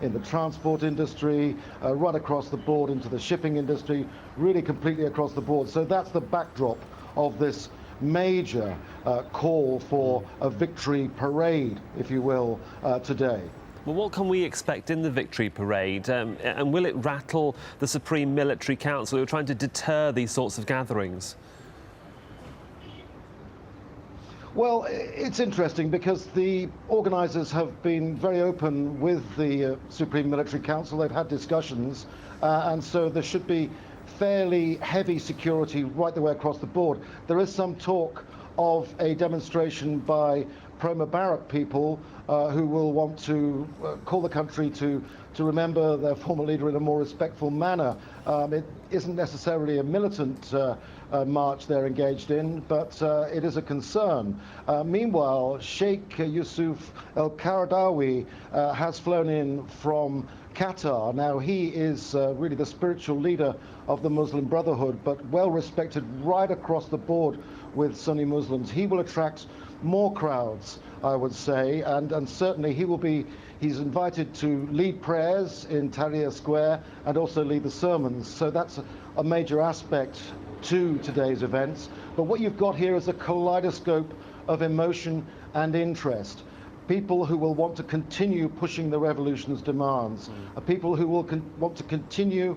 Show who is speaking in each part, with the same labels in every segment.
Speaker 1: in the transport industry, right across the board into the shipping industry, really completely across the board. So that's the backdrop of this major call for a victory parade, if you will, today.
Speaker 2: Well, what can we expect in the victory parade? And will it rattle the Supreme Military Council who are trying to deter these sorts of gatherings?
Speaker 1: Well, it's interesting because the organisers have been very open with the Supreme Military Council. They've had discussions, and so there should be fairly heavy security right the way across the board. There is some talk of a demonstration by pro-Mubarak people who will want to call the country to remember their former leader in a more respectful manner. It isn't necessarily a militant march they're engaged in, but it is a concern. Meanwhile, Sheikh Yusuf al-Qaradawi has flown in from Qatar. Now, he is really the spiritual leader of the Muslim Brotherhood, but well respected right across the board with Sunni Muslims. He will attract more crowds, I would say, and certainly he's invited to lead prayers in Tahrir Square and also lead the sermons. So that's a major aspect to today's events. But what you've got here is a kaleidoscope of emotion and interest. People who will want to continue pushing the revolution's demands, people who will want to continue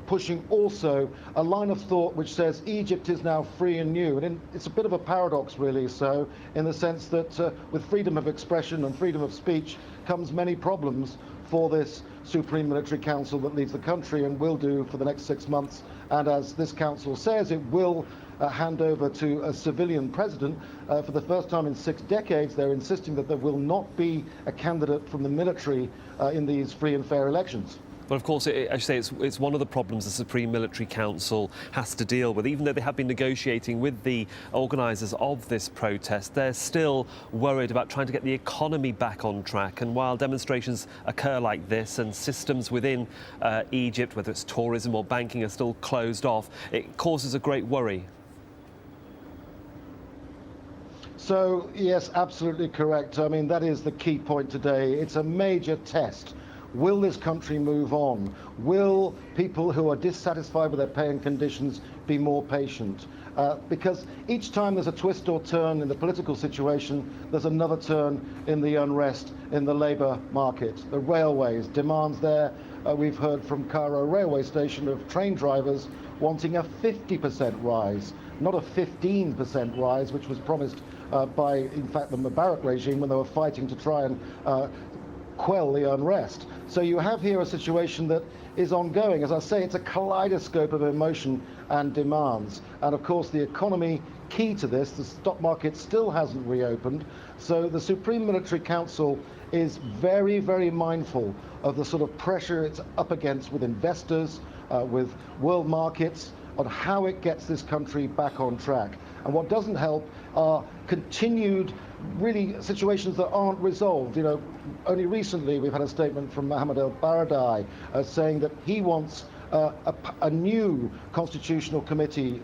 Speaker 1: pushing also a line of thought which says Egypt is now free and new. And it's a bit of a paradox, really, so in the sense that with freedom of expression and freedom of speech comes many problems for this Supreme Military Council that leads the country and will do for the next 6 months. And as this council says, it will hand over to a civilian president. For the first time in 6 decades, they're insisting that there will not be a candidate from the military in these free and fair elections.
Speaker 2: But of course, as you say, it's one of the problems the Supreme Military Council has to deal with. Even though they have been negotiating with the organisers of this protest, they're still worried about trying to get the economy back on track. And while demonstrations occur like this and systems within Egypt, whether it's tourism or banking, are still closed off, it causes a great worry.
Speaker 1: So, yes, absolutely correct. I mean, that is the key point today. It's a major test. Will this country move on? Will people who are dissatisfied with their pay and conditions be more patient? Because each time there's a twist or turn in the political situation, there's another turn in the unrest in the labour market. The railways, demands there. We've heard from Cairo railway station of train drivers wanting a 50% rise, not a 15% rise, which was promised by, in fact, the Mubarak regime when they were fighting to try and quell the unrest. So you have here a situation that is ongoing. As I say, it's a kaleidoscope of emotion and demands. And of course, the economy, key to this, the stock market still hasn't reopened. So the Supreme Military Council is very, very mindful of the sort of pressure it's up against with investors, with world markets, on how it gets this country back on track. And what doesn't help are continued, really, situations that aren't resolved. You know, only recently we've had a statement from Mohammed al-Baradei saying that he wants a new constitutional committee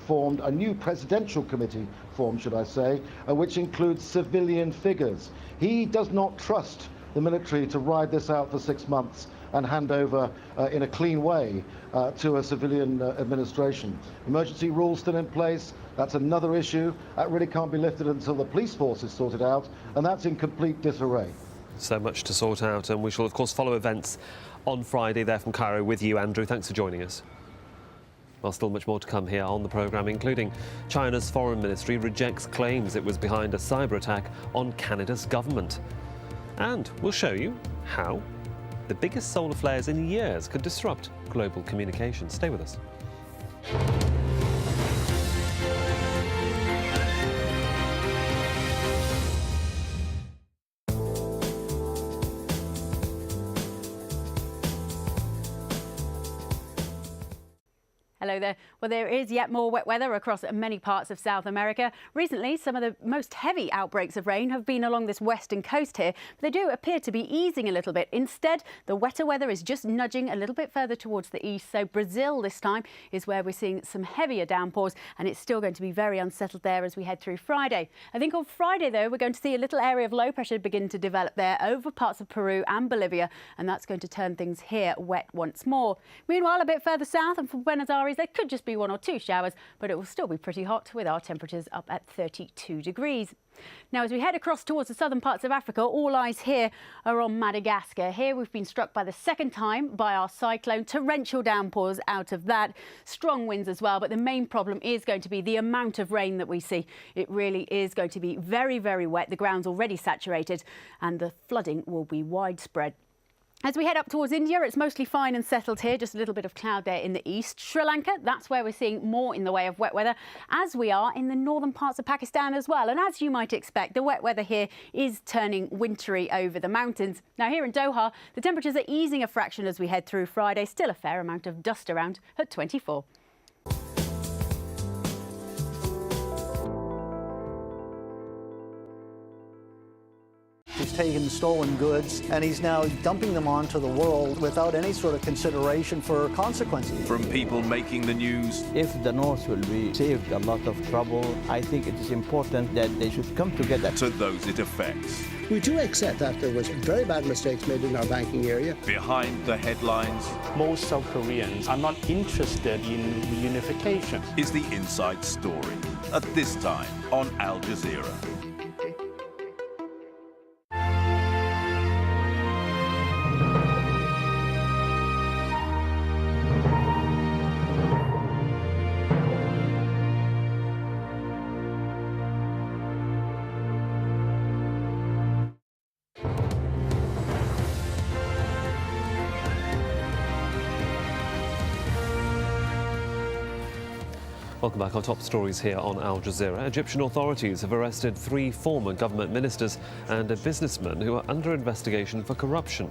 Speaker 1: formed, a new presidential committee formed, should I say, which includes civilian figures. He does not trust the military to ride this out for 6 months and hand over in a clean way to a civilian administration. Emergency rules still in place. That's another issue. That really can't be lifted until the police force is sorted out, and that's in complete disarray.
Speaker 2: So much to sort out, and we shall, of course, follow events on Friday there from Cairo with you, Andrew. Thanks for joining us. Well, still much more to come here on the programme, including China's foreign ministry rejects claims it was behind a cyber attack on Canada's government. And we'll show you how the biggest solar flares in years could disrupt global communication. Stay with us.
Speaker 3: Hello there. Well, there is yet more wet weather across many parts of South America. Recently, some of the most heavy outbreaks of rain have been along this western coast here, but they do appear to be easing a little bit. Instead, the wetter weather is just nudging a little bit further towards the east. So Brazil this time is where we're seeing some heavier downpours, and it's still going to be very unsettled there as we head through Friday. I think on Friday, though, we're going to see a little area of low pressure begin to develop there over parts of Peru and Bolivia, and that's going to turn things here wet once more. Meanwhile, a bit further south and from Buenos Aires, there could just be 1 or 2 showers, but it will still be pretty hot with our temperatures up at 32 degrees. Now, as we head across towards the southern parts of Africa, all eyes here are on Madagascar. Here we've been struck by the second time by our cyclone. Torrential downpours out of that, strong winds as well, but the main problem is going to be the amount of rain that we see. It really is going to be very, very wet. The ground's already saturated and the flooding will be widespread. As we head up towards India, it's mostly fine and settled here, just a little bit of cloud there in the east. Sri Lanka, that's where we're seeing more in the way of wet weather, as we are in the northern parts of Pakistan as well. And as you might expect, the wet weather here is turning wintry over the mountains. Now, here in Doha, the temperatures are easing a fraction as we head through Friday. Still a fair amount of dust around at 24.
Speaker 4: He's taken stolen goods and he's now dumping them onto the world without any sort of consideration for consequences.
Speaker 5: From people making the news.
Speaker 6: If the North will be saved a lot of trouble, I think it is important that they should come together.
Speaker 5: To those it affects.
Speaker 7: We do accept that there was very bad mistakes made in our banking area.
Speaker 5: Behind the headlines.
Speaker 8: Most South Koreans are not interested in unification.
Speaker 5: Is the inside story. At this time on Al Jazeera.
Speaker 2: Welcome back. Our top stories here on Al Jazeera. Egyptian authorities have arrested 3 former government ministers and a businessman who are under investigation for corruption.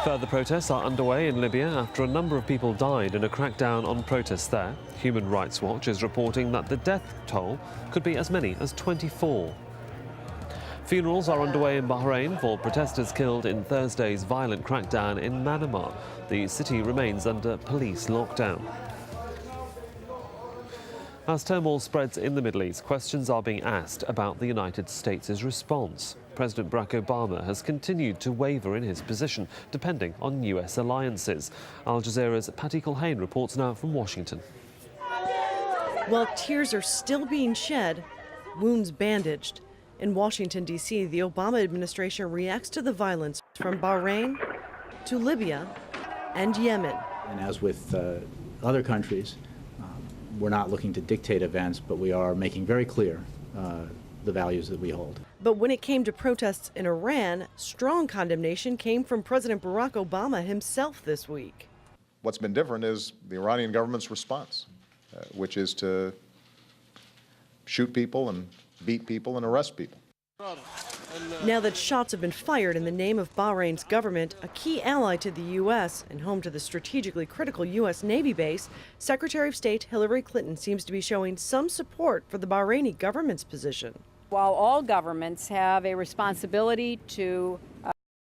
Speaker 2: Further protests are underway in Libya after a number of people died in a crackdown on protests there. Human Rights Watch is reporting that the death toll could be as many as 24. Funerals are underway in Bahrain for protesters killed in Thursday's violent crackdown in Manama. The city remains under police lockdown. As turmoil spreads in the Middle East, questions are being asked about the United States' response. President Barack Obama has continued to waver in his position, depending on US alliances. Al Jazeera's Patty Culhane reports now from Washington.
Speaker 9: While tears are still being shed, wounds bandaged, in Washington, D.C., the Obama administration reacts to the violence from Bahrain to Libya and Yemen.
Speaker 10: And as with other countries, we're not looking to dictate events, but we are making very clear the values that we hold.
Speaker 9: But when it came to protests in Iran, strong condemnation came from President Barack Obama himself this week.
Speaker 11: What's been different is the Iranian government's response, which is to shoot people and beat people and arrest people.
Speaker 9: Now that shots have been fired in the name of Bahrain's government, a key ally to the U.S. and home to the strategically critical U.S. Navy base, Secretary of State Hillary Clinton seems to be showing some support for the Bahraini government's position.
Speaker 12: While all governments have a responsibility to